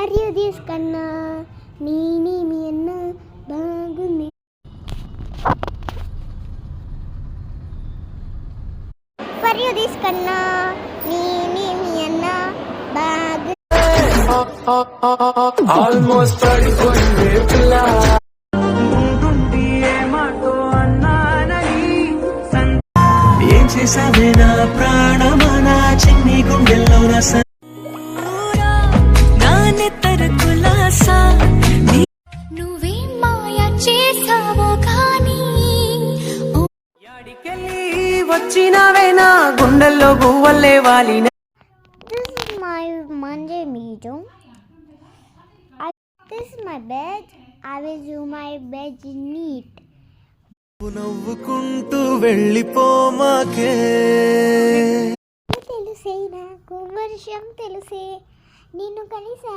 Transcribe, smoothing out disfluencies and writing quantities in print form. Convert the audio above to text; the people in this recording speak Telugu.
ఫర్ యూ దిస్ కన్నా నేనేమి అన్నా బాగుంది. ఫర్ యూ దిస్ కన్నా నేనేమి అన్నా బాగుంది. ఆల్మోస్ట్ పడిపోయింది పిల్ల. ఏం చేసావే నా ప్రాణమా చిన్ని గుండెల్లో రస నువ్వేం మాయ చేసావో కానీ యాడికెళ్ళి వచ్చినవే నా గుండెల్లో గువ్వల్లే వాలిన. This is my Monday meeting. This is my bed. I will do my bed neat. నవ్వుకుంటూ వెళ్ళిపోమాకే. తెలుసే నాకు వర్షం తెలుసే నిన్ను కలిసా